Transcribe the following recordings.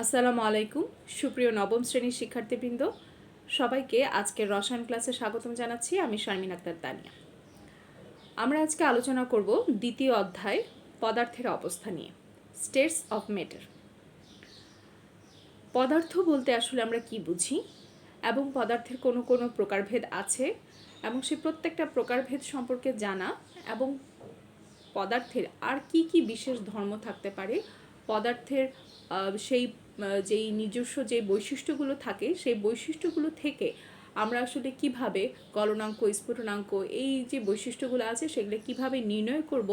আসসালামু আলাইকুম সুপ্রিয় নবম শ্রেণীর শিক্ষার্থীবৃন্দ, সবাইকে আজকের রসায়ন ক্লাসে স্বাগতম জানাচ্ছি। আমি শারমিন আক্তার তানিয়া। আমরা আজকে আলোচনা করব দ্বিতীয় অধ্যায় পদার্থের অবস্থা নিয়ে, স্টেটস অফ ম্যাটার। পদার্থ বলতে আসলে আমরা কি বুঝি এবং পদার্থের কোনো কোনো প্রকারভেদ আছে এবং সেই প্রত্যেকটা প্রকারভেদ সম্পর্কে জানা এবং পদার্থের আর কি কি বিশেষ ধর্ম থাকতে পারে, পদার্থের সেই যেই নিজস্ব যে বৈশিষ্ট্যগুলো থাকে সেই বৈশিষ্ট্যগুলো থেকে আমরা আসলে কিভাবে গলনাঙ্ক, স্ফুটনাঙ্ক, এই যে বৈশিষ্ট্যগুলো আছে সেগুলো কিভাবে নির্ণয় করব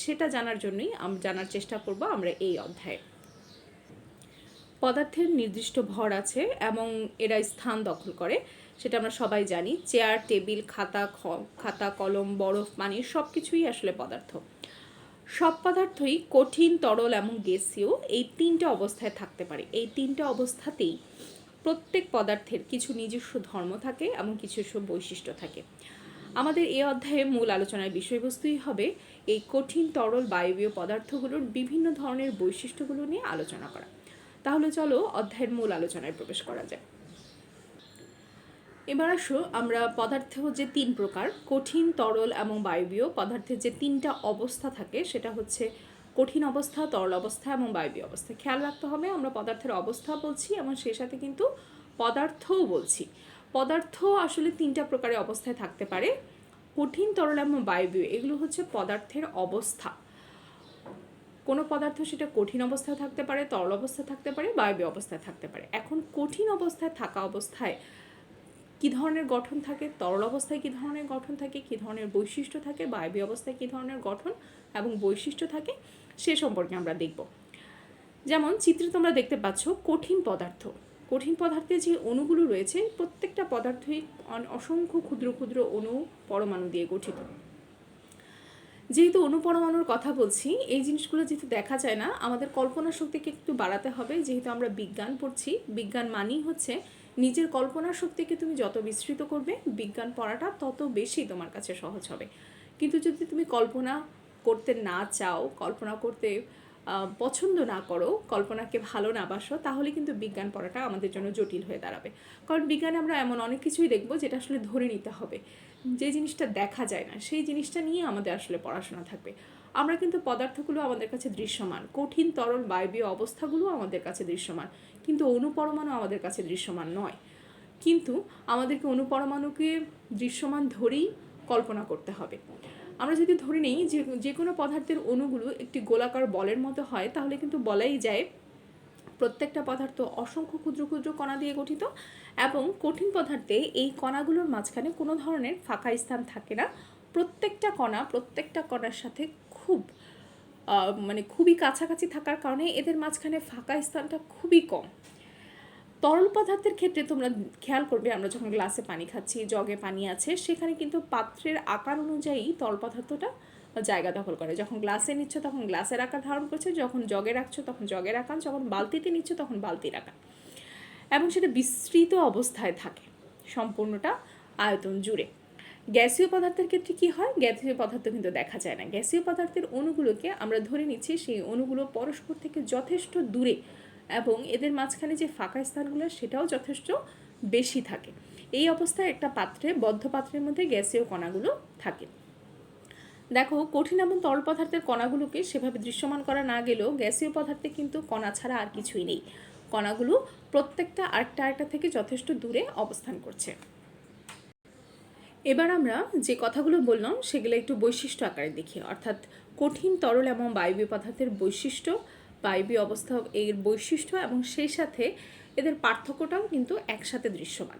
সেটা জানার জন্যই জানার চেষ্টা করব আমরা এই অধ্যায়ে। পদার্থের নির্দিষ্ট ভর আছে এবং এরা স্থান দখল করে, সেটা আমরা সবাই জানি। চেয়ার, টেবিল, খাতা, কলম, বরফ, পানি সব কিছুই আসলে পদার্থ। সব পদার্থই কঠিন, তরল এবং গ্যাসীয় এই তিনটা অবস্থায় থাকতে পারে। এই তিনটা অবস্থাতেই প্রত্যেক পদার্থের কিছু নিজস্ব ধর্ম থাকে এবং কিছু বৈশিষ্ট্য থাকে। আমাদের এই অধ্যায়ে মূল আলোচনার বিষয়বস্তুই হবে এই কঠিন, তরল, বায়বীয় পদার্থগুলোর বিভিন্ন ধরনের বৈশিষ্ট্যগুলো নিয়ে আলোচনা করা। তাহলে চলো অধ্যায়ের মূল আলোচনায় প্রবেশ করা যায়। এবার আসো আমরা পদার্থ যে তিন প্রকার, কঠিন, তরল এবং বায়বীয় পদার্থের যে তিনটা অবস্থা থাকে সেটা হচ্ছে কঠিন অবস্থা, তরল অবস্থা এবং বায়বীয় অবস্থা। খেয়াল রাখতে হবে আমরা পদার্থের অবস্থা বলছি এবং সেই সাথে কিন্তু পদার্থও বলছি। পদার্থ আসলে তিনটা প্রকারের অবস্থায় থাকতে পারে, কঠিন, তরল এবং বায়বীয়। এগুলো হচ্ছে পদার্থের অবস্থা। কোনো পদার্থ সেটা কঠিন অবস্থায় থাকতে পারে, তরল অবস্থায় থাকতে পারে, বায়বীয় অবস্থায় থাকতে পারে। এখন কঠিন অবস্থায় থাকা অবস্থায় কী ধরনের গঠন থাকে, তরল অবস্থায় কী ধরনের গঠন থাকে, কী ধরনের বৈশিষ্ট্য থাকে, বায়বীয় অবস্থায় কী ধরনের গঠন এবং বৈশিষ্ট্য থাকে সে সম্পর্কে আমরা দেখব। যেমন চিত্রে তোমরা দেখতে পাচ্ছ কঠিন পদার্থ। কঠিন পদার্থে যে অণুগুলো রয়েছে প্রত্যেকটা পদার্থই অসংখ্য ক্ষুদ্র ক্ষুদ্র অণু, পরমাণু দিয়ে গঠিত। যেহেতু অণুপরমাণুর কথা বলছি, এই জিনিসগুলো যেহেতু দেখা যায় না, আমাদের কল্পনা শক্তিকে একটু বাড়াতে হবে। যেহেতু আমরা বিজ্ঞান পড়ছি, বিজ্ঞান মানেই হচ্ছে নিজের কল্পনা শক্তিকে তুমি যত বিস্তৃত করবে বিজ্ঞান পড়াটা তত বেশি তোমার কাছে সহজ হবে। কিন্তু যদি তুমি কল্পনা করতে না চাও, কল্পনা করতে পছন্দ না করো, কল্পনাকে ভালো না বাসো, তাহলে কিন্তু বিজ্ঞান পড়াটা আমাদের জন্য জটিল হয়ে দাঁড়াবে। কারণ বিজ্ঞানে আমরা এমন অনেক কিছুই দেখব যেটা আসলে ধরে নিতে হবে, যে জিনিসটা দেখা যায় না সেই জিনিসটা নিয়ে আমাদের আসলে পড়াশোনা থাকবে। আমরা কিন্তু পদার্থগুলো আমাদের কাছে দৃশ্যমান, কঠিন, তরল, বায়বীয় অবস্থাগুলো আমাদের কাছে দৃশ্যমান, কিন্তু অণুপরমাণু আমাদের কাছে দৃশ্যমান নয়। কিন্তু আমাদেরকে অণুপরমাণুকে দৃশ্যমান ধরেই কল্পনা করতে হবে। আমরা যদি ধরে নিই যে কোনো পদার্থের অণুগুলো একটি গোলাকার বলের মতো হয়, তাহলে কিন্তু বলাই যায় প্রত্যেকটা পদার্থ অসংখ্য ক্ষুদ্র ক্ষুদ্র কণা দিয়ে গঠিত এবং কঠিন পদার্থে এই কণাগুলোর মাঝখানে কোনো ধরনের ফাঁকা স্থান থাকে না। প্রত্যেকটা কণার সাথে খুবই কাছাকাছি থাকার কারণে এদের মাঝখানে ফাঁকা স্থানটা খুবই কম। তরল পদার্থের ক্ষেত্রে তোমরা খেয়াল করবে, আমরা যখন গ্লাসে পানি খাচ্ছি, জগে পানি আছে, সেখানে কিন্তু পাত্রের আকার অনুযায়ী তরল পদার্থটা জায়গা দখল করে। যখন গ্লাসে নিচ্ছ তখন গ্লাসের আকার ধারণ করছে, যখন জগে রাখছো তখন জগের আকার, যখন বালতিতে নিচ্ছ তখন বালতির আকার, এবং সেটা বিস্তৃত অবস্থায় থাকে সম্পূর্ণটা আয়তন জুড়ে। গ্যাসীয় পদার্থের ক্ষেত্রে কি হয়? গ্যাসীয় পদার্থ কিন্তু দেখা যায় না। গ্যাসীয় পদার্থের অণুগুলোকে আমরা ধরে নিচ্ছি সেই অণুগুলো পরস্পর থেকে যথেষ্ট দূরে এবং এদের মাঝখানে যে ফাঁকা স্থানগুলো সেটাও যথেষ্ট বেশি থাকে। এই অবস্থায় একটা পাত্রে, বদ্ধ পাত্রের মধ্যে গ্যাসীয় কণাগুলো থাকে। দেখো, কঠিন এবং তরল পদার্থের কণাগুলোকে সেভাবে দৃশ্যমান করা না গেলেও গ্যাসীয় পদার্থে কিন্তু কণা ছাড়া আর কিছুই নেই। কণাগুলো প্রত্যেকটা আরেকটা থেকে যথেষ্ট দূরে অবস্থান করছে। এবার আমরা যে কথাগুলো বললাম সেগুলো একটু বৈশিষ্ট্য আকারে দেখি, অর্থাৎ কঠিন, তরল এবং বায়বীয় পদার্থের বৈশিষ্ট্য, বায়বীয় অবস্থা এর বৈশিষ্ট্য এবং সেই সাথে এদের পার্থক্যটাও কিন্তু একসাথে দৃশ্যমান।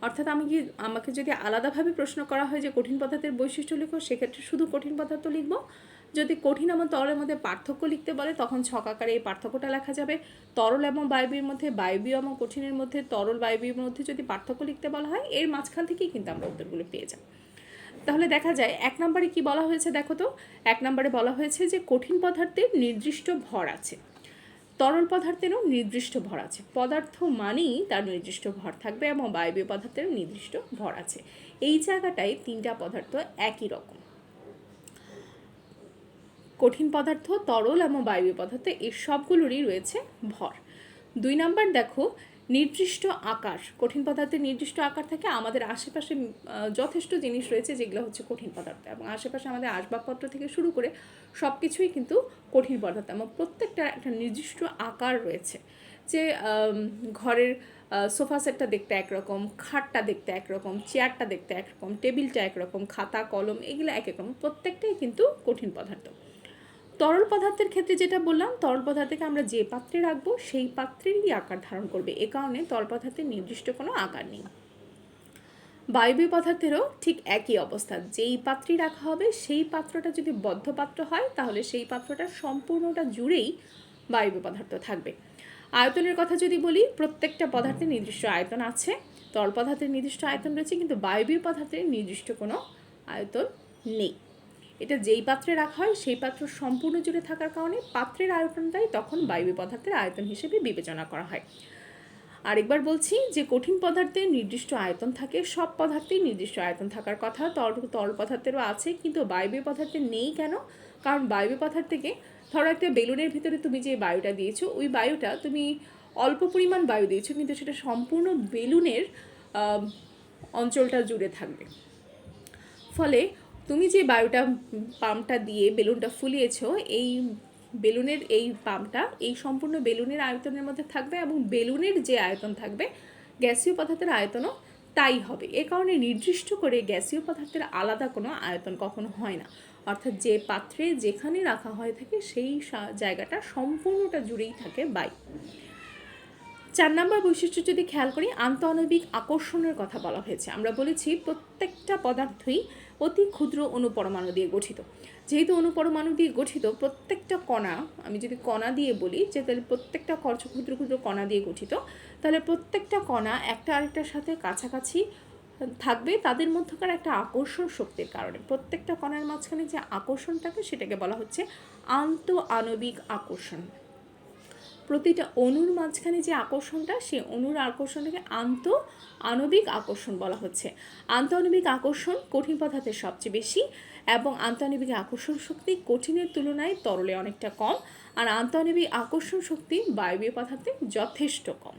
অর্থাৎ আমাকে যদি আলাদাভাবে প্রশ্ন করা হয় যে কঠিন পদার্থের বৈশিষ্ট্য লিখো, সেক্ষেত্রে শুধু কঠিন পদার্থ লিখব। যদি কঠিন এবং তরলের মধ্যে পার্থক্য লিখতে বলে তখন ছক আকারে এই পার্থক্যটা লেখা যাবে। তরল এবং বায়বীর মধ্যে, বায়বীয় এবং কঠিনের মধ্যে, তরল বায়বীর মধ্যে যদি পার্থক্য লিখতে বলা হয়, এর মাঝখান থেকেই কিন্তু আমরা উত্তরগুলো পেয়ে যাই। তাহলে দেখা যায় 1 নম্বরে কি বলা হয়েছে, দেখো তো। 1 নম্বরে বলা হয়েছে যে কঠিন পদার্থের নির্দিষ্ট ভর আছে, তরল পদার্থেরও নির্দিষ্ট ভর আছে। পদার্থ মানেই তার নির্দিষ্ট ভর থাকবে এবং বায়বীয় পদার্থের নির্দিষ্ট ভর আছে। এই জায়গাটায় তিনটা পদার্থ একই রকম। কঠিন পদার্থ, তরল এবং বায়বীয় পদার্থ এই সবগুলোরই রয়েছে ভর। 2 নাম্বার দেখো নির্দিষ্ট আকার। কঠিন পদার্থের নির্দিষ্ট আকার থাকে। আমাদের আশেপাশে যথেষ্ট জিনিস রয়েছে যেগুলো হচ্ছে কঠিন পদার্থ, এবং আশেপাশে আমাদের আসবাবপত্র থেকে শুরু করে সব কিছুই কিন্তু কঠিন পদার্থ, এবং প্রত্যেকটার একটা নির্দিষ্ট আকার রয়েছে। যে ঘরের সোফা সেটটা দেখতে একরকম, খাটটা দেখতে একরকম, চেয়ারটা দেখতে একরকম, টেবিলটা একরকম, খাতা কলম এগুলো এক এক রকম, প্রত্যেকটাই কিন্তু কঠিন পদার্থ। তরল পদার্থের ক্ষেত্রে যেটা বললাম, তরল পদার্থকে আমরা যে পাত্রে রাখবো সেই পাত্রেরই আকার ধারণ করবে, এ কারণে তরল পদার্থের নির্দিষ্ট কোনো আকার নেই। বায়বীয় পদার্থেরও ঠিক একই অবস্থা, যেই পাত্রই রাখা হবে সেই পাত্রটা যদি বদ্ধ পাত্র হয় তাহলে সেই পাত্রটা সম্পূর্ণটা জুড়েই বায়বীয় পদার্থ থাকবে। আয়তনের কথা যদি বলি, প্রত্যেকটা পদার্থের নির্দিষ্ট আয়তন আছে। তরল পদার্থের নির্দিষ্ট আয়তন রয়েছে, কিন্তু বায়বীয় পদার্থের নির্দিষ্ট কোনো আয়তন নেই। এটা যেই পাত্রে রাখা হয় সেই পাত্র সম্পূর্ণ জুড়ে থাকার কারণে পাত্রের আয়তনটাই তখন বায়বীয় পদার্থের আয়তন হিসেবে বিবেচনা করা হয়। আরেকবার বলছি যে কঠিন পদার্থের নির্দিষ্ট আয়তন থাকে, সব পদার্থেই নির্দিষ্ট আয়তন থাকার কথা। তরল পদার্থেরও আছে, কিন্তু বায়বীয় পদার্থের নেই কেন? কারণ বায়বীয় পদার্থ থেকে, ধরো একটা বেলুনের ভিতরে তুমি যে বায়ুটা দিয়েছো, ওই বায়ুটা তুমি অল্প পরিমাণ বায়ু দিয়েছো, কিন্তু সেটা সম্পূর্ণ বেলুনের অঞ্চলটা জুড়ে থাকবে। ফলে তুমি যে বায়ুটা পাম্পটা দিয়ে বেলুনটা ফুলিয়েছো, এই বেলুনের এই পাম্পটা এই সম্পূর্ণ বেলুনের আয়তনের মধ্যে থাকবে, এবং বেলুনের যে আয়তন থাকবে গ্যাসীয় পদার্থের আয়তনও তাই হবে। এ কারণে নির্দিষ্ট করে গ্যাসীয় পদার্থের আলাদা কোনো আয়তন কখনো হয় না, অর্থাৎ যে পাত্রে যেখানে রাখা হয়ে থাকে সেই জায়গাটা সম্পূর্ণটা জুড়েই থাকে বায়ু। 4 নম্বর বৈশিষ্ট্য যদি খেয়াল করি, আন্তঃআণবিক আকর্ষণের কথা বলা হয়েছে। আমরা বলেছি প্রত্যেকটা পদার্থই অতি ক্ষুদ্র অণুপরমাণু দিয়ে গঠিত। যেহেতু অণুপরমাণু দিয়ে গঠিত, প্রত্যেকটা কণা, আমি যদি কণা দিয়ে বলি যে তাহলে প্রত্যেকটা ক্ষুদ্র ক্ষুদ্র কণা দিয়ে গঠিত, তাহলে প্রত্যেকটা কণা একটা আরেকটার সাথে কাছাকাছি থাকবে তাদের মধ্যকার একটা আকর্ষণ শক্তির কারণে। প্রত্যেকটা কণার মাঝখানে যে আকর্ষণটাকে সেটাকে বলা হচ্ছে আন্তঃআণবিক আকর্ষণ। প্রতিটা অণুর মাঝখানে যে আকর্ষণটা, সেই অণুর আকর্ষণটাকে আন্তঃআণবিক আকর্ষণ বলা হচ্ছে। আন্তঃআণবিক আকর্ষণ কঠিন পদার্থের সবচেয়ে বেশি, এবং আন্তঃআণবিক আকর্ষণ শক্তি কঠিনের তুলনায় তরলে অনেকটা কম, আর আন্তঃআণবিক আকর্ষণ শক্তি বায়বীয় পদার্থে যথেষ্ট কম।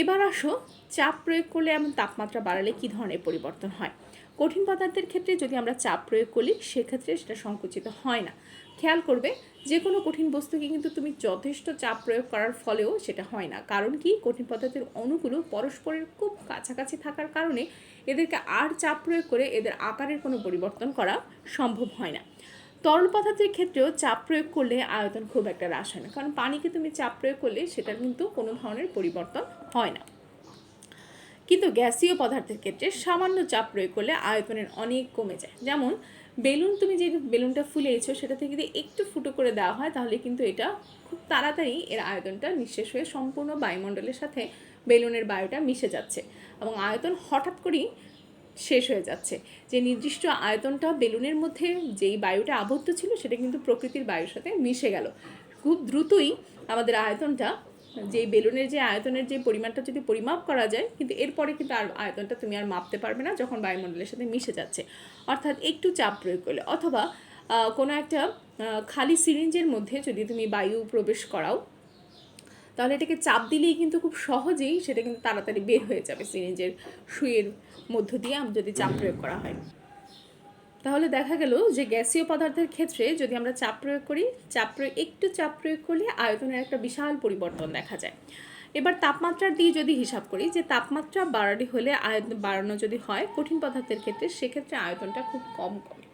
এবার আসো, চাপ প্রয়োগ করলে এবং তাপমাত্রা বাড়ালে কী ধরনের পরিবর্তন হয়। কঠিন পদার্থের ক্ষেত্রে যদি আমরা চাপ প্রয়োগ করি সেক্ষেত্রে সেটা সংকুচিত হয় না। খেয়াল করবে, যে কোনো কঠিন বস্তুকে কিন্তু তুমি যথেষ্ট চাপ প্রয়োগ করার ফলেও সেটা হয় না। কারণ কি, কঠিন পদার্থের অণুগুলো পরস্পরের খুব কাছাকাছি থাকার কারণে এদেরকে আর চাপ প্রয়োগ করে এদের আকারের কোনো পরিবর্তন করা সম্ভব হয় না। তরল পদার্থের ক্ষেত্রেও চাপ প্রয়োগ করলে আয়তন খুব একটা হ্রাস হয় না, কারণ পানিকে তুমি চাপ প্রয়োগ করলে সেটার কিন্তু কোনো ধরনের পরিবর্তন হয় না। কিন্তু গ্যাসীয় পদার্থের ক্ষেত্রে সামান্য চাপ প্রয়োগ করলে আয়তনের অনেক কমে যায়। যেমন বেলুন, তুমি যে বেলুনটা ফুলিয়েছো সেটা থেকে যদি একটু ফুটো করে দেওয়া হয় তাহলে কিন্তু এটা খুব তাড়াতাড়ি এর আয়তনটা নিঃশেষ হয়ে সম্পূর্ণ বায়ুমণ্ডলের সাথে বেলুনের বায়ুটা মিশে যাচ্ছে, এবং আয়তন হঠাৎ করেই শেষ হয়ে যাচ্ছে। যে নির্দিষ্ট আয়তনটা বেলুনের মধ্যে যেই বায়ুটা আবদ্ধ ছিল সেটা কিন্তু প্রকৃতির বায়ুর সাথে মিশে গেল। খুব দ্রুতই আমাদের আয়তনটা, যে বেলুনের যে আয়তনের যে পরিমাণটা যদি পরিমাপ করা যায়, কিন্তু এরপরে কিন্তু আর আয়তনটা তুমি আর মাপতে পারবে না যখন বায়ুমণ্ডলের সাথে মিশে যাচ্ছে। অর্থাৎ একটু চাপ প্রয়োগ করলে, অথবা কোনো একটা খালি সিরিঞ্জের মধ্যে যদি তুমি বায়ু প্রবেশ করাও, তাহলে এটাকে চাপ দিলেই কিন্তু খুব সহজেই সেটা কিন্তু তাড়াতাড়ি বের হয়ে যাবে সিরিঞ্জের সুইয়ের মধ্য দিয়ে যদি চাপ প্রয়োগ করা হয়। তাহলে দেখা গেল যে গ্যাসীয় পদার্থের ক্ষেত্রে যদি আমরা চাপ প্রয়োগ করি, একটু চাপ প্রয়োগ করলে আয়তনের একটা বিশাল পরিবর্তন দেখা যায়। এবার তাপমাত্রার দিয়ে যদি হিসাব করি, যে তাপমাত্রা বাড়ানো যদি হয় কঠিন পদার্থের ক্ষেত্রে, সেক্ষেত্রে আয়তনটা খুব কম কমে।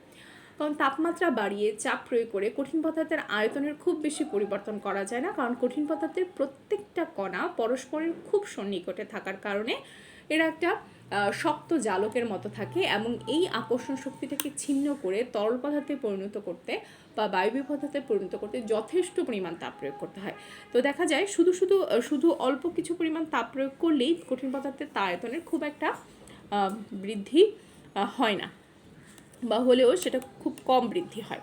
কারণ তাপমাত্রা বাড়িয়ে চাপ প্রয়োগ করে কঠিন পদার্থের আয়তনের খুব বেশি পরিবর্তন করা যায় না, কারণ কঠিন পদার্থের প্রত্যেকটা কণা পরস্পরের খুব সন্নিকটে থাকার কারণে এরা একটা শক্ত জালকের মতো থাকে, এবং এই আকর্ষণ শক্তিটাকে ছিন্ন করে তরল পদার্থে পরিণত করতে বা বায়বীয় পদার্থে পরিণত করতে যথেষ্ট পরিমাণ তাপ প্রয়োগ করতে হয়। তো দেখা যায় শুধু অল্প কিছু পরিমাণ তাপ প্রয়োগ করলেই কঠিন পদার্থের আয়তনের খুব একটা বৃদ্ধি হয় না, বা হলেও সেটা খুব কম বৃদ্ধি হয়।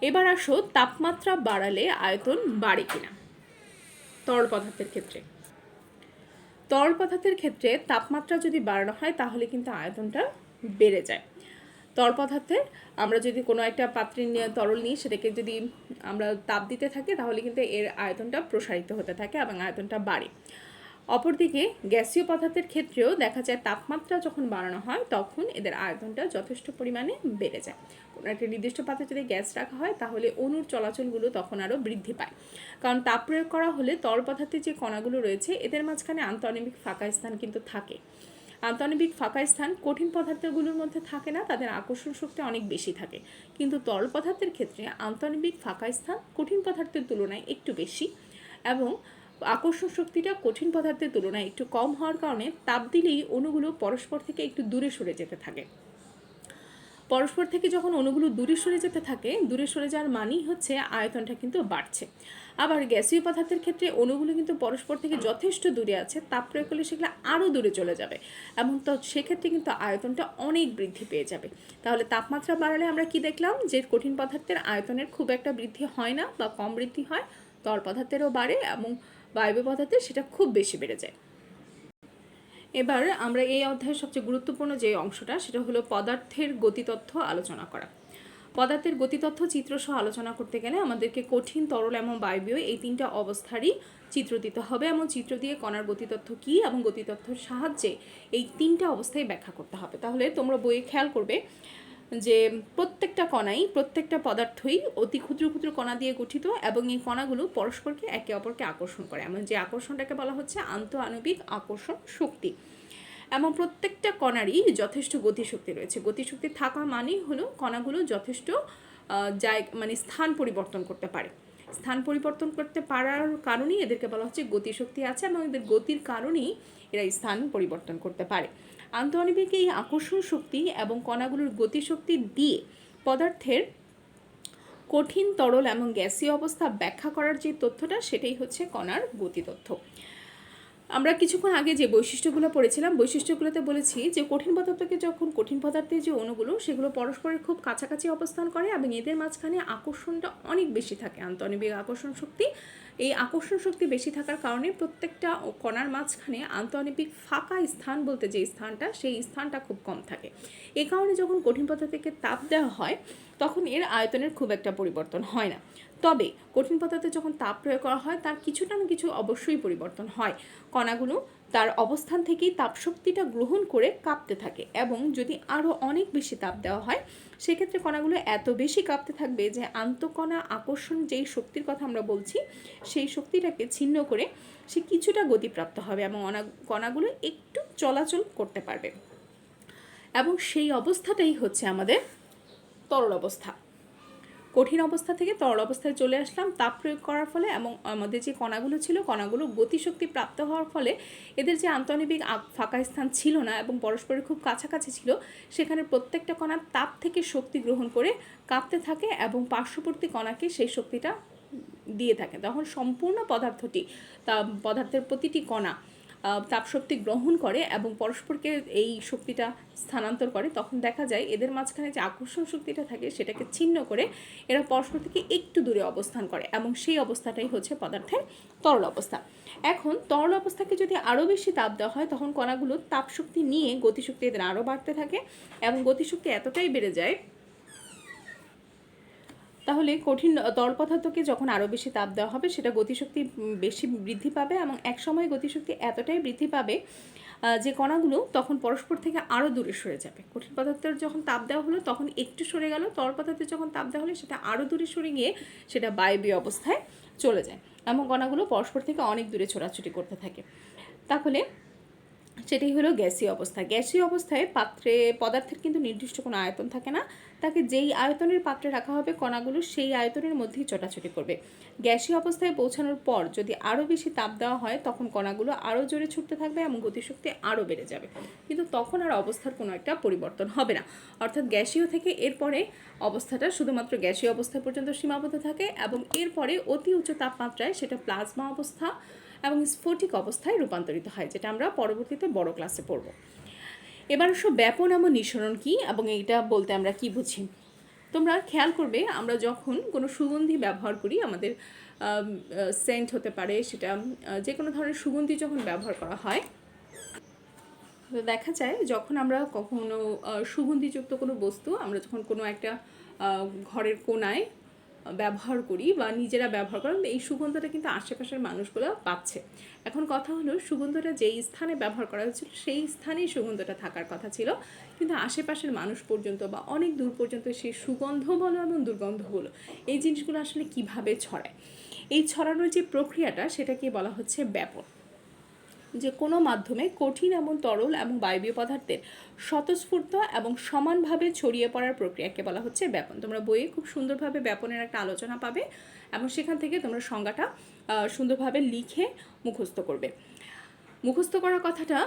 এবার আসো, তাপমাত্রা বাড়ালে আয়তন বাড়ে কিনা তরল পদার্থের ক্ষেত্রে। তরল পদার্থের ক্ষেত্রে তাপমাত্রা যদি বাড়ানো হয় তাহলে কিন্তু আয়তনটা বেড়ে যায়। তরল পদার্থের আমরা যদি কোনো একটা পাত্রে তরল নিই, সেটাকে যদি আমরা তাপ দিতে থাকি তাহলে কিন্তু এর আয়তনটা প্রসারিত হতে থাকে এবং আয়তনটা বাড়ে। অপরদিকে গ্যাসীয় পদার্থের ক্ষেত্রেও দেখা যায় তাপমাত্রা যখন বাড়ানো হয় তখন এদের আয়তনটা যথেষ্ট পরিমাণে বেড়ে যায়। কোনো একটা নির্দিষ্ট পাত্রে যদি গ্যাস রাখা হয় তাহলে অণুর চলাচলগুলো তখন আরও বৃদ্ধি পায়, কারণ তাপ প্রয়োগ করা হলে তরল পদার্থের যে কণাগুলো রয়েছে এদের মাঝখানে আন্তঃআণবিক ফাঁকা স্থান কিন্তু থাকে। আন্তঃআণবিক ফাঁকা স্থান কঠিন পদার্থগুলোর মধ্যে থাকে না, তাদের আকর্ষণ শক্তি অনেক বেশি থাকে। কিন্তু তরল পদার্থের ক্ষেত্রে আন্তঃআণবিক ফাঁকা স্থান কঠিন পদার্থের তুলনায় একটু বেশি এবং আকর্ষণ শক্তিটা কঠিন পদার্থের তুলনায় একটু কম হওয়ার কারণে তাপ দিলেই অণুগুলো পরস্পর থেকে একটু দূরে সরে যেতে থাকে। পরস্পর থেকে যখন অণুগুলো দূরে সরে যেতে থাকে, দূরে সরে যাওয়ার মানেই হচ্ছে আয়তনটা কিন্তু বাড়ছে। আবার গ্যাসীয় পদার্থের ক্ষেত্রে অণুগুলো কিন্তু পরস্পর থেকে যথেষ্ট দূরে আছে, তাপ প্রয়োগ করলে সেগুলো আরও দূরে চলে যাবে এবং তো সেক্ষেত্রে কিন্তু আয়তনটা অনেক বৃদ্ধি পেয়ে যাবে। তাহলে তাপমাত্রা বাড়ালে আমরা কি দেখলাম, যে কঠিন পদার্থের আয়তনের খুব একটা বৃদ্ধি হয় না বা কম বৃদ্ধি হয়, তরল পদার্থেরও বাড়ে এবং বায়বীয় পদার্থের সেটা খুব বেশি বেড়ে যায়। এবার আমরা এই অধ্যায়ের সবচেয়ে গুরুত্বপূর্ণ যে অংশটা, সেটা হলো পদার্থের গতিতথ্য আলোচনা করা। পদার্থের গতিতথ্য চিত্রসহ আলোচনা করতে গেলে আমাদেরকে কঠিন, তরল এবং বায়বীয় এই তিনটা অবস্থারই চিত্র দিতে হবে এবং চিত্র দিয়ে কণার গতিতথ্য কী এবং গতিতথ্যের সাহায্যে এই তিনটা অবস্থায় ব্যাখ্যা করতে হবে। তাহলে তোমরা বইয়ে খেয়াল করবে যে প্রত্যেকটা কণাই, প্রত্যেকটা পদার্থই অতি ক্ষুদ্র ক্ষুদ্র কণা দিয়ে গঠিত এবং এই কণাগুলো পরস্পরকে একে অপরকে আকর্ষণ করে, এমন যে আকর্ষণটাকে বলা হচ্ছে আন্তঃআণবিক আকর্ষণ শক্তি। এবং প্রত্যেকটা কণারই যথেষ্ট গতিশক্তি রয়েছে। গতিশক্তি থাকা মানেই হলো কণাগুলো যথেষ্ট মানে স্থান পরিবর্তন করতে পারে। স্থান পরিবর্তন করতে পারার কারণেই এদেরকে বলা হচ্ছে গতিশক্তি আছে এবং এদের গতির কারণেই এরা স্থান পরিবর্তন করতে পারে। আন্তঃআণবিক এই আকর্ষণ শক্তি এবং কণাগুলোর গতিশক্তি দিয়ে পদার্থের কঠিন, তরল এবং গ্যাসীয় অবস্থা ব্যাখ্যা করার যে তথ্যটা, সেটাই হচ্ছে কণার গতিতথ্য। আমরা কিছুক্ষণ আগে যে বৈশিষ্ট্যগুলো পড়েছিলাম, বৈশিষ্ট্যগুলোতে বলেছি যে কঠিন পদার্থকে যখন কঠিন পদার্থের যে অণুগুলো সেগুলো পরস্পরের খুব কাছাকাছি অবস্থান করে এবং এদের মাঝখানে আকর্ষণটা অনেক বেশি থাকে, আন্তঃআণবিক আকর্ষণ শক্তি। এই আকর্ষণ শক্তি বেশি থাকার কারণে প্রত্যেকটা কণার মাঝখানে আন্তঃআণবিক ফাঁকা স্থান বলতে যে স্থানটা, সেই স্থানটা খুব কম থাকে। এ কারণে যখন কঠিন পদার্থকে তাপ দেওয়া হয় তখন এর আয়তনের খুব একটা পরিবর্তন হয় না। তবে কঠিন পদার্থে যখন তাপ প্রয়োগ করা হয় তার কিছুটা না কিছু অবশ্যই পরিবর্তন হয়। কণাগুলো তার অবস্থান থেকেই তাপশক্তিটা গ্রহণ করে কাঁপতে থাকে এবং যদি আরও অনেক বেশি তাপ দেওয়া হয় সেক্ষেত্রে কণাগুলো এত বেশি কাঁপতে থাকবে যে আন্তঃকণা আকর্ষণ যেই শক্তির কথা আমরা বলছি সেই শক্তিটাকে ছিন্ন করে সে কিছুটা গতিপ্রাপ্ত হবে এবং কণাগুলো একটু চলাচল করতে পারবে এবং সেই অবস্থাটাই হচ্ছে আমাদের তরল অবস্থা। কঠিন অবস্থা থেকে তরল অবস্থায় চলে আসলাম তাপ প্রয়োগ করার ফলে এবং আমাদের যে কণাগুলো ছিল কণাগুলো গতিশক্তি প্রাপ্ত হওয়ার ফলে এদের যে আন্তঃআণবিক ফাঁকা স্থান ছিল না এবং পরস্পরের খুব কাছাকাছি ছিল, সেখানে প্রত্যেকটা কণার তাপ থেকে শক্তি গ্রহণ করে কাঁপতে থাকে এবং পার্শ্ববর্তী কণাকে সেই শক্তিটা দিয়ে থাকে। তখন সম্পূর্ণ পদার্থটি পদার্থের প্রতিটি কণা তাপশক্তি গ্রহণ করে এবং পরস্পরকে এই শক্তিটা স্থানান্তর করে। তখন দেখা যায় এদের মাঝখানে যে আকর্ষণ শক্তিটা থাকে সেটাকে ছিন্ন করে এরা পরস্পর থেকে একটু দূরে অবস্থান করে এবং সেই অবস্থাটাই হচ্ছে পদার্থের তরল অবস্থা। এখন তরল অবস্থাকে যদি আরও বেশি তাপ দেওয়া হয় তখন কণাগুলো তাপশক্তি নিয়ে গতিশক্তি এদের আরও বাড়তে থাকে এবং গতিশক্তি এতটাই বেড়ে যায়, তাহলে কঠিন তরল পদার্থকে যখন আরও বেশি তাপ দেওয়া হবে সেটা গতিশক্তি বেশি বৃদ্ধি পাবে এবং একসময় গতিশক্তি এতটাই বৃদ্ধি পাবে যে কণাগুলো তখন পরস্পর থেকে আরও দূরে সরে যাবে। কঠিন পদার্থের যখন তাপ দেওয়া হলো তখন একটু সরে গেল, তরল পদার্থের যখন তাপ দেওয়া হলো সেটা আরও দূরে সরে গিয়ে সেটা বায়বীয় অবস্থায় চলে যায় এবং কণাগুলো পরস্পর থেকে অনেক দূরে ছোটাছুটি করতে থাকে। তাহলে সেটাই হলো গ্যাসীয় অবস্থা। গ্যাসীয় অবস্থায় পাত্রে পদার্থের কিন্তু নির্দিষ্ট কোনো আয়তন থাকে না, তাকে যেই আয়তনের পাত্রে রাখা হবে কণাগুলো সেই আয়তনের মধ্যেই ছোটাছুটি করবে। গ্যাসীয় অবস্থায় পৌঁছানোর পর যদি আরও বেশি তাপ দেওয়া হয় তখন কণাগুলো আরও জোরে ছুটতে থাকবে এবং গতিশক্তি আরও বেড়ে যাবে, কিন্তু তখন আর অবস্থার কোনো একটা পরিবর্তন হবে না। অর্থাৎ গ্যাসীয় থেকে এরপরে অবস্থাটা শুধুমাত্র গ্যাসীয় অবস্থা পর্যন্ত সীমাবদ্ধ থাকে এবং এরপরে অতি উচ্চ তাপমাত্রায় সেটা প্লাজমা অবস্থা এবং স্ফটিক অবস্থায় রূপান্তরিত হয়, যেটা আমরা পরবর্তীতে বড় ক্লাসে পড়ব। এবার সব ব্যাপন এবং নিঃসরণ কী এবং এইটা বলতে আমরা কি বুঝি। তোমরা খেয়াল করবে আমরা যখন কোনো সুগন্ধি ব্যবহার করি, আমাদের সেন্ট হতে পারে, সেটা যে কোনো ধরনের সুগন্ধি যখন ব্যবহার করা হয় তো দেখা যায় যখন আমরা কখনো সুগন্ধিযুক্ত কোনো বস্তু আমরা যখন কোনো একটা ঘরের কোণায় ব্যবহার করি বা নিজেরা ব্যবহার করেন, এই সুগন্ধটা কিন্তু আশেপাশের মানুষগুলো পাচ্ছে। এখন কথা হলো, সুগন্ধটা যেই স্থানে ব্যবহার করা হয়েছিল সেই স্থানেই সুগন্ধটা থাকার কথা ছিল, কিন্তু আশেপাশের মানুষ পর্যন্ত বা অনেক দূর পর্যন্ত সেই সুগন্ধ বলো এবং দুর্গন্ধ বলো, এই জিনিসগুলো আসলে কিভাবে ছড়ায়, এই ছড়ানোর যে প্রক্রিয়াটা সেটাকে বলা হচ্ছে ব্যাপন। যে কোনো মাধ্যমে কঠিন এবং তরল এবং বায়বীয় পদার্থের স্বতঃস্ফূর্ত এবং সমানভাবে ছড়িয়ে পড়ার প্রক্রিয়াকে বলা হচ্ছে ব্যাপন। তোমরা বইয়ে খুব সুন্দরভাবে ব্যাপনের একটা আলোচনা পাবে এবং সেখান থেকে তোমরা সংজ্ঞাটা সুন্দরভাবে লিখে মুখস্থ করবে। মুখস্থ করার কথাটা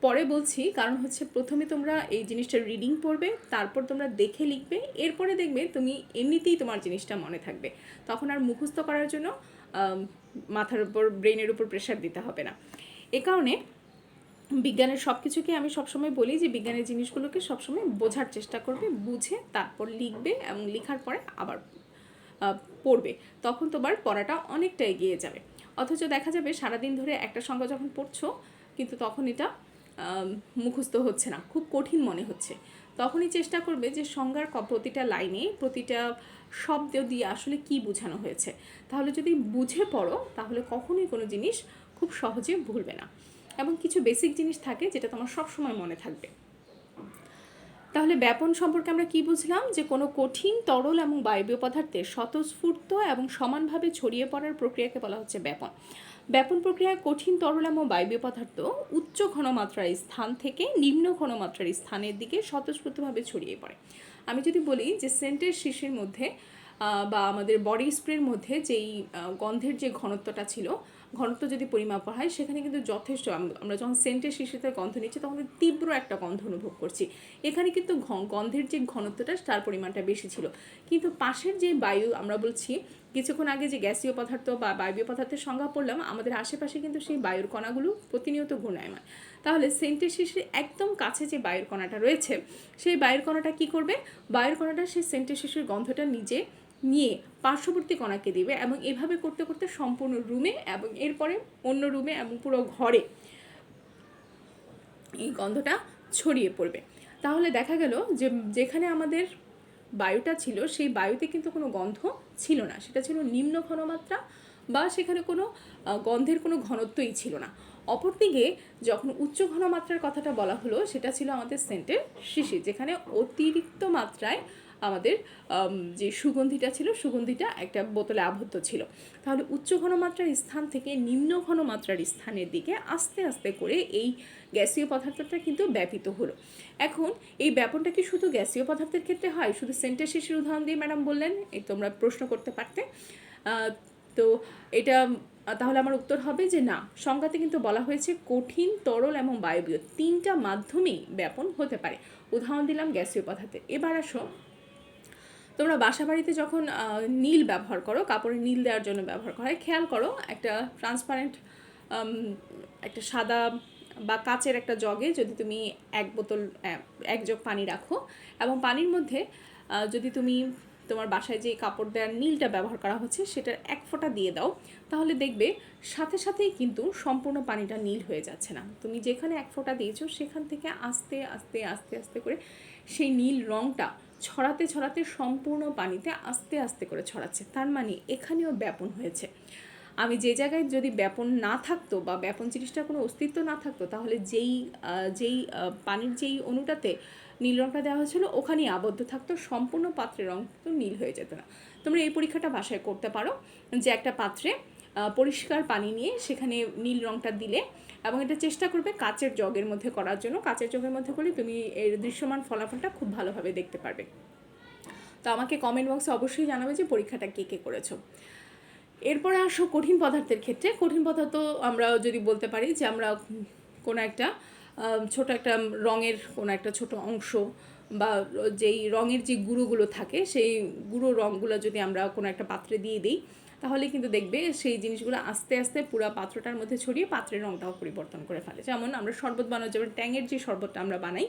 পরে বলছি, কারণ হচ্ছে প্রথমে তোমরা এই জিনিসটা রিডিং পড়বে, তারপর তোমরা দেখে লিখবে, এরপরে দেখবে তুমি এমনিতেই তোমার জিনিসটা মনে থাকবে, তখন আর মুখস্থ করার জন্য মাথার উপর ব্রেনের উপর প্রেশার দিতে হবে না। এ কারণে বিজ্ঞানের সব কিছুকে আমি সবসময় বলি যে বিজ্ঞানের জিনিসগুলোকে সবসময় বোঝার চেষ্টা করবে, বুঝে তারপর লিখবে এবং লেখার পরে আবার পড়বে, তখন তোমার পড়াটা অনেকটা এগিয়ে যাবে। অথচ দেখা যাবে সারাদিন ধরে একটা সংখ্যা যখন পড়ছো কিন্তু তখন এটা মুখস্থ হচ্ছে না, খুব কঠিন মনে হচ্ছে, তখনই চেষ্টা করবে যে সংজ্ঞার প্রতিটা লাইনে প্রতিটা শব্দ দিয়ে আসলে কি বোঝানো হয়েছে। তাহলে যদি বুঝে পড়ো তাহলে কখনোই কোনো জিনিস খুব সহজে ভুলবে না, এবং কিছু বেসিক জিনিস থাকে যেটা তোমার সবসময় মনে থাকবে। তাহলে ব্যাপন সম্পর্কে আমরা কি বুঝলাম, যে কোনো কঠিন তরল এবং বায়বীয় পদার্থের স্বতঃস্ফূর্ত এবং সমানভাবে ছড়িয়ে পড়ার প্রক্রিয়াকে বলা হচ্ছে ব্যাপন। ব্যাপন প্রক্রিয়ায় কঠিন তরল এবং বায়বীয় পদার্থ উচ্চ ঘনমাত্রার স্থান থেকে নিম্ন ঘনমাত্রার স্থানের দিকে স্বতঃস্ফূর্তভাবে ছড়িয়ে পড়ে। আমি যদি বলি যে সেন্টের শিশির মধ্যে বা আমাদের বডি স্প্রের মধ্যে যেই গন্ধের যে ঘনত্বটা ছিল, ঘনত্ব যদি পরিমাপ করা হয় সেখানে কিন্তু যথেষ্ট, আমরা যখন সেন্টের শিশিতে গন্ধ নিচ্ছি তখন তীব্র একটা গন্ধ অনুভব করছি, এখানে কিন্তু গন্ধের যে ঘনত্বটা তার পরিমাণটা বেশি ছিল। কিন্তু পাশের যে বায়ু, আমরা বলছি কিছুক্ষণ আগে যে গ্যাসীয় পদার্থ বা বায়বীয় পদার্থের সংজ্ঞা পড়লাম, আমাদের আশেপাশে কিন্তু সেই বায়ুর কণাগুলো প্রতিনিয়ত ঘূর্ণায়মান। তাহলে সেন্টের শিশির একদম কাছে যে বায়ুর কণাটা রয়েছে, সেই বায়ুর কণাটা কি করবে, বায়ুর কণাটা সেই সেন্টের শিশির গন্ধটা নিজে নিয়ে পার্শ্ববর্তী কণাকে দিবে, এবং এভাবে করতে করতে সম্পূর্ণ রুমে এবং এরপরে অন্য রুমে এবং পুরো ঘরে এই গন্ধটা ছড়িয়ে পড়বে। তাহলে দেখা গেল যে যেখানে আমাদের বায়ুটা ছিল সেই বায়ুতে কিন্তু কোনো গন্ধ ছিল না, সেটা ছিল নিম্ন ঘনমাত্রা বা সেখানে কোনো গন্ধের কোনো ঘনত্বই ছিল না। অপরদিকে যখন উচ্চ ঘনমাত্রার কথাটা বলা হলো সেটা ছিল আমাদের সেন্টের শিশির, যেখানে অতিরিক্ত মাত্রায় আমাদের যে সুগন্ধিটা ছিল, সুগন্ধিটা একটা বোতলে আবদ্ধ ছিল। তাহলে উচ্চ ঘনমাত্রার স্থান থেকে নিম্ন ঘনমাত্রার স্থানের দিকে আস্তে আস্তে করে এই গ্যাসীয় পদার্থটা কিন্তু ব্যাপিত হলো। এখন এই ব্যাপনটা কি শুধু গ্যাসীয় পদার্থের ক্ষেত্রে হয়? শুধু সেন্টের শিশির উদাহরণ দিয়ে ম্যাডাম বললেন, এই তোমরা প্রশ্ন করতে পারতে। তো এটা তাহলে আমার উত্তর হবে যে না, সংজ্ঞাতে কিন্তু বলা হয়েছে কঠিন, তরল এবং বায়বীয় তিনটা মাধ্যমেই ব্যাপন হতে পারে। উদাহরণ দিলাম গ্যাসীয় পদার্থের। এবার আসো, তোমরা বাসা বাড়িতে যখন নীল ব্যবহার করো, কাপড়ে নীল দেওয়ার জন্য ব্যবহার করা হয়, খেয়াল করো একটা ট্রান্সপারেন্ট একটা সাদা বা কাচের একটা জগে যদি তুমি এক জগ পানি রাখো এবং পানির মধ্যে যদি তুমি তোমার বাসায় যে কাপড় দেওয়ার নীলটা ব্যবহার করা হচ্ছে সেটার এক ফোঁটা দিয়ে দাও, তাহলে দেখবে সাথে সাথেই কিন্তু সম্পূর্ণ পানিটা নীল হয়ে যাচ্ছে না। তুমি যেখানে এক ফোঁটা দিয়েছো সেখান থেকে আস্তে আস্তে আস্তে আস্তে করে সেই নীল রঙটা ছড়াতে ছড়াতে সম্পূর্ণ পানিতে আস্তে আস্তে করে ছড়াচ্ছে। তার মানে এখানেও ব্যাপন হয়েছে। আমি যে জায়গায় যদি ব্যাপন না থাকতো বা ব্যাপন জিনিসটার কোনো অস্তিত্ব না থাকতো, তাহলে যেই পানির যেই অণুটাতে নীল রঙটা দেওয়া হয়েছিল ওখানেই আবদ্ধ থাকতো, সম্পূর্ণ পাত্রের রঙ তো নীল হয়ে যেত না। তোমরা এই পরীক্ষাটা বাসায় করতে পারো, যে একটা পাত্রে পরিষ্কার পানি নিয়ে সেখানে নীল রঙটা দিলে, এবং এটা চেষ্টা করবে কাচের জগের মধ্যে করার জন্য। কাচের জগের মধ্যে করলে তুমি এর দৃশ্যমান ফলাফলটা খুব ভালোভাবে দেখতে পারবে। তো আমাকে কমেন্ট বক্সে অবশ্যই জানাবে যে পরীক্ষাটা কে কে করেছো। এরপরে আসো কঠিন পদার্থের ক্ষেত্রে। কঠিন পদার্থ আমরা যদি বলতে পারি যে আমরা কোনো একটা ছোট একটা রঙের কোনো একটা ছোট অংশ বা যেই রঙের যে গুঁড়োগুলো থাকে সেই গুঁড়ো রঙগুলো যদি আমরা কোনো একটা পাত্রে দিয়ে দিই, তাহলে কিন্তু দেখবে সেই জিনিসগুলো আস্তে আস্তে পুরো পাত্রটার মধ্যে ছড়িয়ে পাত্রের রঙটাও পরিবর্তন করে ফেলে। যেমন আমরা শরবত বানানোর, যেমন ট্যাঙের যে শরবতটা আমরা বানাই,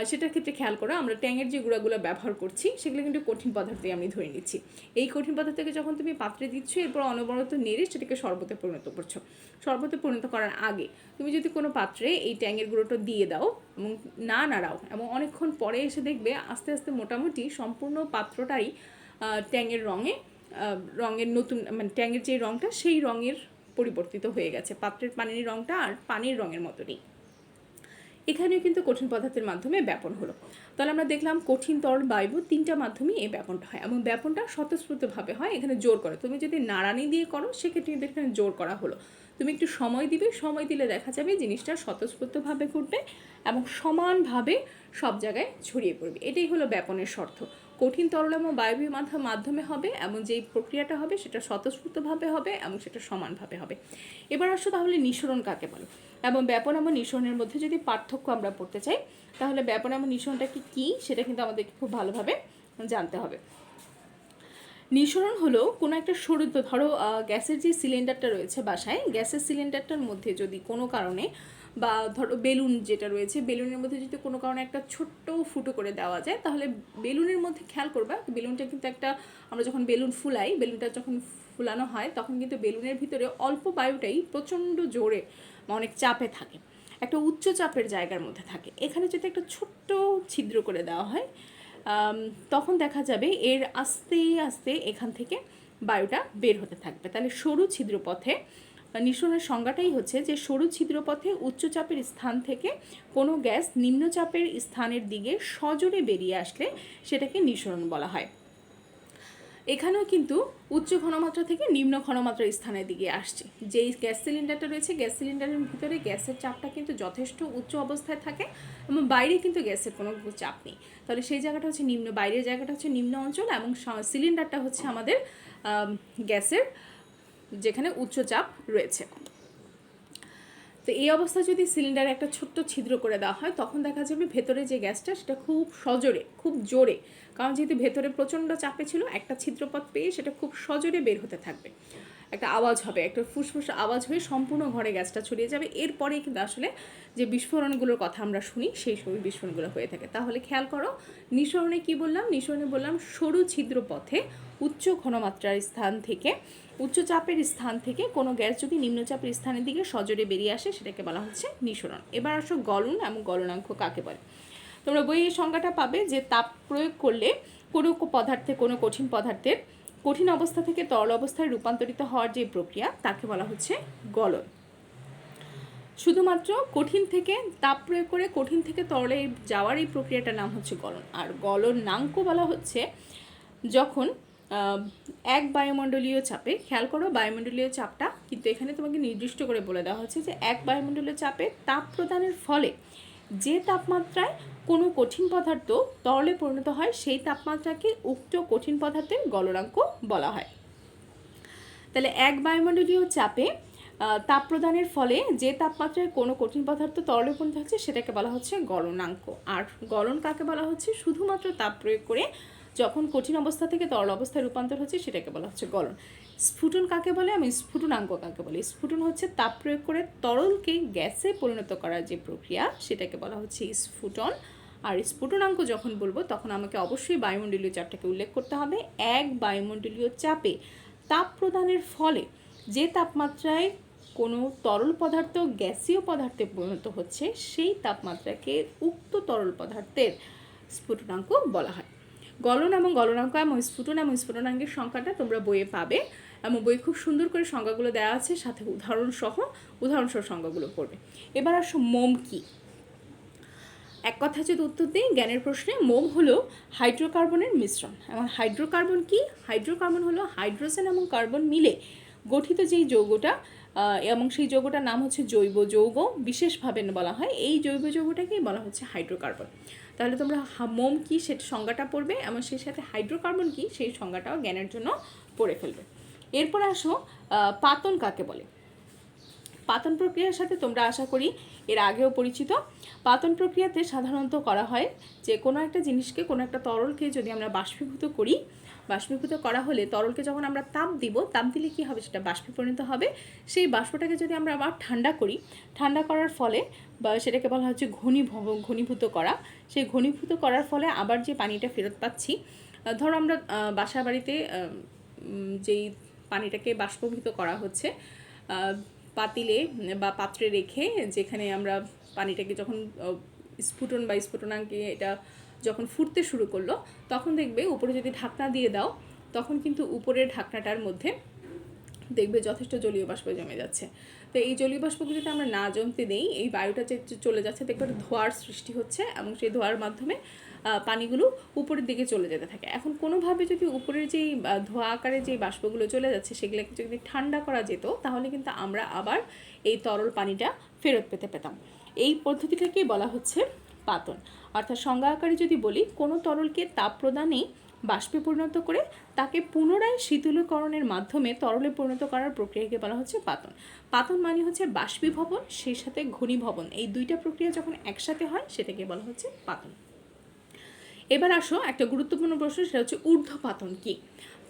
সেটার ক্ষেত্রে খেয়াল করো, আমরা ট্যাঙের যে গুঁড়াগুলো ব্যবহার করছি সেগুলো কিন্তু কঠিন পদার্থই আমি ধরে নিচ্ছি। এই কঠিন পদার্থকে যখন তুমি পাত্রে দিচ্ছ, এরপর অনবরত নেড়ে সেটাকে শরবতে পরিণত করছো। শরবতে পরিণত করার আগে তুমি যদি কোনো পাত্রে এই ট্যাঙের গুঁড়োটা দিয়ে দাও এবং না নাড়াও, এবং অনেকক্ষণ পরে এসে দেখবে আস্তে আস্তে মোটামুটি সম্পূর্ণ পাত্রটাই ট্যাঙের রঙের নতুন, মানে ট্যাঙের যে রঙটা সেই রঙের পরিবর্তিত হয়ে গেছে, পাত্রের পানির রঙটা আর পানির রঙের মতনই। এখানেও কিন্তু কঠিন পদার্থের মাধ্যমে ব্যাপন হলো। তাহলে আমরা দেখলাম কঠিন, তরল, বায়ু তিনটা মাধ্যমেই এই ব্যাপনটা হয়, এবং ব্যাপনটা স্বতঃস্ফূর্তভাবে হয়, এখানে জোর করে। তুমি যদি নাড়ানি দিয়ে করো সেক্ষেত্রে কিন্তু এখানে জোর করা হলো। তুমি একটু সময় দিবে, সময় দিলে দেখা যাবে জিনিসটা স্বতঃস্ফূর্তভাবে ঘটবে এবং সমানভাবে সব জায়গায় ছড়িয়ে পড়বে। এটাই হলো ব্যাপনের শর্ত। কঠিন, তরল এবং বায়বীয় মাধ্যমে হবে, এবং যেই প্রক্রিয়াটা হবে সেটা স্বতঃস্ফূর্তভাবে হবে এবং সেটা সমানভাবে হবে। এবার আসো তাহলে নিঃসরণ কাকে বলে, এবং ব্যাপন এবং নিঃসরণের মধ্যে যদি পার্থক্য আমরা পড়তে চাই, তাহলে ব্যাপন এবং নিঃসরণটা কী সেটা কিন্তু আমাদেরকে খুব ভালোভাবে জানতে হবে। নিঃসরণ হলো কোনো একটা সরু, ধরো গ্যাসের যে সিলিন্ডারটা রয়েছে বাসায়, গ্যাসের সিলিন্ডারটার মধ্যে যদি কোনো কারণে, বা ধরো বেলুন যেটা রয়েছে, বেলুনের মধ্যে যদি কোনো কারণে একটা ছোট্ট ফুটো করে দেওয়া যায়, তাহলে বেলুনের মধ্যে খেয়াল করবা, বেলুনটা কিন্তু একটা, আমরা যখন বেলুন ফুলাই, বেলুনটা যখন ফুলানো হয় তখন কিন্তু বেলুনের ভিতরে অল্প বায়ুটাই প্রচণ্ড জোরে অনেক চাপে থাকে, একটা উচ্চ চাপের জায়গার মধ্যে থাকে। এখানে যদি একটা ছোট্ট ছিদ্র করে দেওয়া হয়, তখন দেখা যাবে এর আস্তে আস্তে এখান থেকে বায়ুটা বের হতে থাকবে। তাহলে সরু ছিদ্রপথে নিঃসরণের সংজ্ঞাটাই হচ্ছে যে সরু ছিদ্রপথে উচ্চচাপের স্থান থেকে কোনো গ্যাস নিম্নচাপের স্থানের দিকে সজোরে বেরিয়ে আসলে সেটাকে নিঃসরণ বলা হয়। এখানেও কিন্তু উচ্চ ঘনমাত্রা থেকে নিম্ন ঘনমাত্রার স্থানের দিকে আসছে। যেই গ্যাস সিলিন্ডারটা রয়েছে, গ্যাস সিলিন্ডারের ভিতরে গ্যাসের চাপটা কিন্তু যথেষ্ট উচ্চ অবস্থায় থাকে, এবং বাইরে কিন্তু গ্যাসের কোনো চাপ নেই। তাহলে সেই জায়গাটা হচ্ছে নিম্ন, বাইরের জায়গাটা হচ্ছে নিম্ন অঞ্চল, এবং সিলিন্ডারটা হচ্ছে আমাদের গ্যাসের যেখানে উচ্চ চাপ রয়েছে। তো এই অবস্থায় যদি সিলিন্ডারে একটা ছোট্ট ছিদ্র করে দেওয়া হয়, তখন দেখা যাবে ভেতরে যে গ্যাসটা সেটা খুব সজোরে, খুব জোরে, কারণ যেহেতু ভেতরে প্রচণ্ড চাপে ছিল, একটা ছিদ্রপথ পেয়ে সেটা খুব সজোরে বের হতে থাকবে, একটা আওয়াজ হবে, একটা ফুসফুস আওয়াজ হয়ে সম্পূর্ণ ঘরে গ্যাসটা ছড়িয়ে যাবে। এরপরেই কিন্তু আসলে যে বিস্ফোরণগুলোর কথা আমরা শুনি, সেই সব বিস্ফোরণগুলো হয়ে থাকে। তাহলে খেয়াল করো, নিঃসরণে কি বললাম? নিঃসরণে বললাম সরু ছিদ্রপথে উচ্চ ঘনমাত্রার স্থান থেকে, উচ্চ চাপের স্থান থেকে কোনো গ্যাস যদি নিম্নচাপের স্থানের দিকে সজোরে বেরিয়ে আসে সেটাকে বলা হচ্ছে নিঃসরণ। এবার আসো গলন এবং গলনাঙ্ক কাকে বলে। তোমরা বইয়ে এই সংজ্ঞাটা পাবে যে তাপ প্রয়োগ করলে কোনো পদার্থে, কোনো কঠিন পদার্থের কঠিন অবস্থা থেকে তরল অবস্থায় রূপান্তরিত হওয়ার যে প্রক্রিয়া তাকে বলা হচ্ছে গলন। শুধুমাত্র কঠিন থেকে তাপ প্রয়োগ করে কঠিন থেকে তরলে যাওয়ার এই প্রক্রিয়াটার নাম হচ্ছে গলন। আর গলনাঙ্ক বলা হচ্ছে যখন এক বায়ুমণ্ডলীয় চাপে, খেয়াল করো বায়ুমণ্ডলীয় চাপটা কিন্তু এখানে তোমাকে নির্দিষ্ট করে বলে দেওয়া হচ্ছে যে এক বায়ুমণ্ডলীয় চাপে তাপ প্রদানের ফলে যে তাপমাত্রায় কোনো কঠিন পদার্থ তরলে পরিণত হয় সেই তাপমাত্রাকে উক্ত কঠিন পদার্থের গলনাঙ্ক বলা হয়। তাহলে এক বায়ুমণ্ডলীয় চাপে তাপ প্রদানের ফলে যে তাপমাত্রায় কোনো কঠিন পদার্থ তরলে পরিণত হচ্ছে সেটাকে বলা হচ্ছে গলনাঙ্ক। আর গলন কাকে বলা হচ্ছে? শুধুমাত্র তাপ প্রয়োগ করে যখন কঠিন অবস্থা থেকে তরল অবস্থায় রূপান্তর হচ্ছে সেটাকে বলা হচ্ছে গলন। স্ফুটন কাকে বলে? আমি স্ফুটনাঙ্ক কাকে বলি? স্ফুটন হচ্ছে তাপ প্রয়োগ করে তরলকে গ্যাসে পরিণত করার যে প্রক্রিয়া সেটাকে বলা হচ্ছে স্ফুটন। আর স্ফুটনাঙ্ক যখন বলবো তখন আমাকে অবশ্যই বায়ুমণ্ডলীয় চাপটাকে উল্লেখ করতে হবে। এক বায়ুমণ্ডলীয় চাপে তাপ প্রদানের ফলে যে তাপমাত্রায় কোনো তরল পদার্থ গ্যাসীয় পদার্থে পরিণত হচ্ছে সেই তাপমাত্রাকে উক্ত তরল পদার্থের স্ফুটনাঙ্ক বলা হয়। গলন এবং গলনাঙ্ক এবং স্ফুটন এবং স্ফুটনাঙ্কের সংখ্যাটা তোমরা বইয়ে পাবে, এবং বই খুব সুন্দর করে সংজ্ঞাগুলো দেওয়া আছে, সাথে উদাহরণসহ সংজ্ঞাগুলো পড়বে। এবার আসো মোম কি। এক কথা যদি উত্তর দিই জ্ঞানের প্রশ্নে, মোম হলো হাইড্রোকার্বনের মিশ্রণ। এবং হাইড্রোকার্বন কি? হাইড্রোকার্বন হলো হাইড্রোজেন এবং কার্বন মিলে গঠিত যেই যৌগটা, এবং সেই যৌগটার নাম হচ্ছে জৈব যৌগ, বিশেষভাবে বলা হয় এই জৈব যৌগটাকেই বলা হচ্ছে হাইড্রোকার্বন। তাহলে তোমরা মোম কি সেটা সংজ্ঞাটা পড়বে, এবং সেই সাথে হাইড্রোকার্বন কি সেই সংজ্ঞাটাও জ্ঞানের জন্য পড়ে ফেলবে। এরপর আসো পাতন কাকে বলে। পাতন প্রক্রিয়ার সাথে তোমরা আশা করি এর আগেও পরিচিত। পাতন প্রক্রিয়াতে সাধারণত করা হয় যে কোনো একটা জিনিসকে, কোনো একটা তরলকে যদি আমরা বাষ্পীভূত করি, বাষ্পীভূত করা হলে তরলকে যখন আমরা তাপ দিব, তাপ দিলে কী হবে, সেটা বাষ্পে পরিণত হবে। সেই বাষ্পটাকে যদি আমরা আবার ঠান্ডা করি, ঠান্ডা করার ফলে বা সেটাকে বলা হচ্ছে ঘনীভূত করা। সেই ঘনীভূত করার ফলে আবার যে পানিটা ফেরত পাচ্ছি, ধরো আমরা বাসা বাড়িতে যেই পানিটাকে বাষ্পীভূত করা হচ্ছে পাতিলে বা পাত্রে রেখে, যেখানে আমরা পানিটাকে যখন স্ফুটন বা স্ফুটনাঙ্কে এটা যখন ফুটতে শুরু করলো, তখন দেখবে উপরে যদি ঢাকনা দিয়ে দাও, তখন কিন্তু উপরের ঢাকনাটার মধ্যে দেখবে যথেষ্ট জলীয় বাষ্প জমে যাচ্ছে। তো এই জলীয় বাষ্পকে যদি আমরা না জমতে দেই, এই বায়ুটা যে চলে যাচ্ছে, দেখবে ধোঁয়ার সৃষ্টি হচ্ছে এবং সেই ধোঁয়ার মাধ্যমে পানিগুলো উপরের দিকে চলে যেতে থাকে। এখন কোনোভাবে যদি উপরের যেই ধোঁয়া আকারে যেই বাষ্পগুলো চলে যাচ্ছে, সেগুলোকে যদি ঠান্ডা করা যেত, তাহলে কিন্তু আমরা আবার এই তরল পানিটা ফেরত পেতাম। এই পদ্ধতিটাকেই বলা হচ্ছে পাতন। অর্থাৎ সংজ্ঞা আকারে যদি বলি, কোনো তরলকে তাপ প্রদানে বাষ্পে পরিণত করে তাকে পুনরায় শীতলীকরণের মাধ্যমে তরলে পরিণত করার প্রক্রিয়াকে বলা হচ্ছে পাতন। পাতন মানে হচ্ছে বাষ্পীভবন, সেই সাথে ঘনীভবন, এই দুইটা প্রক্রিয়া যখন একসাথে হয় সেটাকে বলা হচ্ছে পাতন। এবার আসো একটা গুরুত্বপূর্ণ প্রশ্ন, সেটা হচ্ছে ঊর্ধ্বপাতন কি?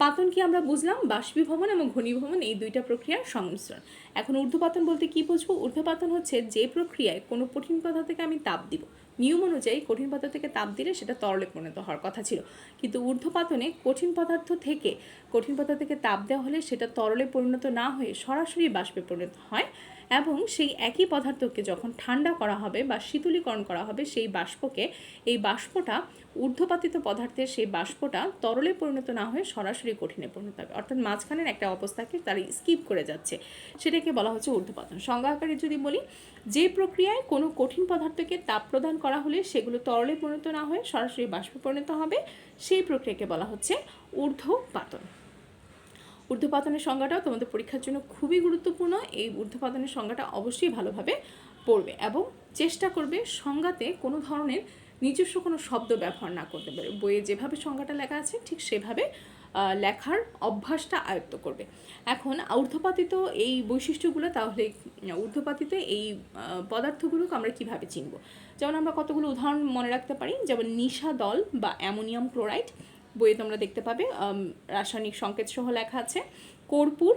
পাতন কি আমরা বুঝলাম, বাষ্পীভবন এবং ঘনীভবন এই দুইটা প্রক্রিয়ার সংমিশ্রণ। এখন ঊর্ধ্বপাতন বলতে কি বুঝবো? ঊর্ধ্বপাতন হচ্ছে যে প্রক্রিয়ায় কোনো কঠিন পদার্থ থেকে আমি তাপ দিব, নিয়ম অনুযায়ী কঠিন পদার্থ থেকে তাপ দিলে সেটা তরলে পরিণত হওয়ার কথা ছিল, কিন্তু ঊর্ধ্বপাতনে কঠিন পদার্থ থেকে তাপ দেওয়া হলে সেটা তরলে পরিণত না হয়ে সরাসরি বাষ্পে পরিণত হয়, এবং সেই একই পদার্থকে যখন ঠান্ডা করা হবে বা শীতলীকরণ করা হবে, এই বাষ্পটা ঊর্ধ্বপাতিত পদার্থের সেই বাষ্পটা তরলে পরিণত না হয়ে সরাসরি কঠিনে পরিণত হবে, অর্থাৎ মাঝখানের একটা অবস্থাকে তারা স্কিপ করে যাচ্ছে, সেটাকে বলা হচ্ছে ঊর্ধ্বপাতন। সংজ্ঞা আকারে যদি বলি, যে প্রক্রিয়ায় কোনো কঠিন পদার্থকে তাপ প্রদান করা হলে সেগুলো তরলে পরিণত না হয়ে সরাসরি বাষ্পে পরিণত হবে, সেই প্রক্রিয়াকে বলা হচ্ছে ঊর্ধ্বপাতন। ঊর্ধ্বপাতনের সংজ্ঞাটাও তোমাদের পরীক্ষার জন্য খুবই গুরুত্বপূর্ণ। এই ঊর্ধ্বপাতনের সংজ্ঞাটা অবশ্যই ভালোভাবে পড়বে এবং চেষ্টা করবে সংজ্ঞাতে কোনো ধরনের নিজস্ব কোনো শব্দ ব্যবহার না করতে পারে। বইয়ে যেভাবে সংজ্ঞাটা লেখা আছে ঠিক সেভাবে লেখার অভ্যাসটা আয়ত্ত করবে। এখন ঊর্ধ্বপাতিত এই বৈশিষ্ট্যগুলো, তাহলে ঊর্ধ্বপাতিত এই পদার্থগুলোকে আমরা কিভাবে চিনব? যেমন আমরা কতগুলো উদাহরণ মনে রাখতে পারি, যেমন নিশাদল বা অ্যামোনিয়াম ক্লোরাইড, বইয়ে তোমরা দেখতে পাবে রাসায়নিক সংকেত সহ লেখা আছে। কর্পূর,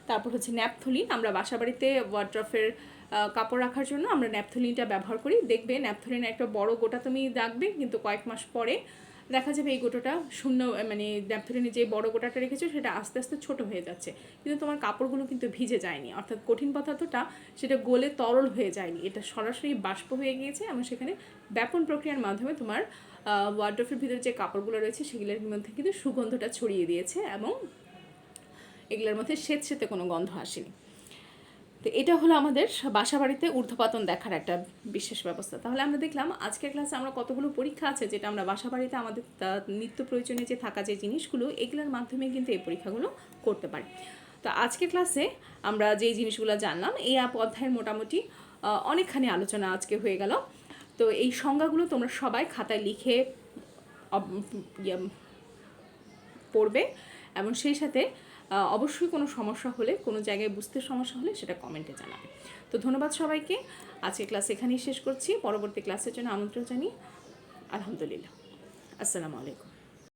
তারপর হচ্ছে ন্যাপথলিন। আমরা বাসা বাড়িতে ওয়ার্ড্রফের কাপড় রাখার জন্য আমরা ন্যাপথলিনটা ব্যবহার করি। দেখবে ন্যাপথলিনের একটা বড় গোটা তুমি রাখবে, কিন্তু কয়েক মাস পরে দেখা যাবে এই গোটাটা ন্যাপথলিনের যে বড় গোটাটা রেখেছো সেটা আস্তে আস্তে ছোট হয়ে যাচ্ছে, কিন্তু তোমার কাপড়গুলো কিন্তু ভিজে যায়নি, অর্থাৎ কঠিন পদার্থটা সেটা গলে তরল হয়ে যায়নি, এটা সরাসরি বাষ্প হয়ে গিয়েছে এবং সেখানে ব্যাপন প্রক্রিয়ার মাধ্যমে তোমার ওয়ার্ড্রফের ভিতরে যে কাপড়গুলো রয়েছে সেগুলোর মধ্যে কিন্তু সুগন্ধটা ছড়িয়ে দিয়েছে এবং এগুলোর মধ্যে সেতে কোনো গন্ধ আসেনি। তো এটা হলো আমাদের বাসা বাড়িতে ঊর্ধ্বপাতন দেখার একটা বিশেষ ব্যবস্থা। তাহলে আমরা দেখলাম আজকের ক্লাসে আমরা কতগুলো পরীক্ষা আছে যেটা আমরা বাসা বাড়িতে আমাদের নিত্য প্রয়োজনীয় যে থাকা যে জিনিসগুলো, এগুলোর মাধ্যমে কিন্তু এই পরীক্ষাগুলো করতে পারি। তো আজকের ক্লাসে আমরা যেই জিনিসগুলো জানলাম, এই অধ্যায়ের মোটামুটি অনেকখানি আলোচনা আজকে হয়ে গেল। তো এই সংজ্ঞাগুলো তোমরা সবাই খাতায় লিখে পড়বে এবং সেই সাথে অবশ্যই কোনো সমস্যা হলে, কোনো জায়গায় বুঝতে সমস্যা হলে সেটা কমেন্টে জানাবে। তো ধন্যবাদ সবাইকে। আজকে ক্লাস এখানেই শেষ করছি। পরবর্তী ক্লাসের জন্য আমন্ত্রণ জানিয়ে আলহামদুলিল্লাহ। আসসালামু আলাইকুম।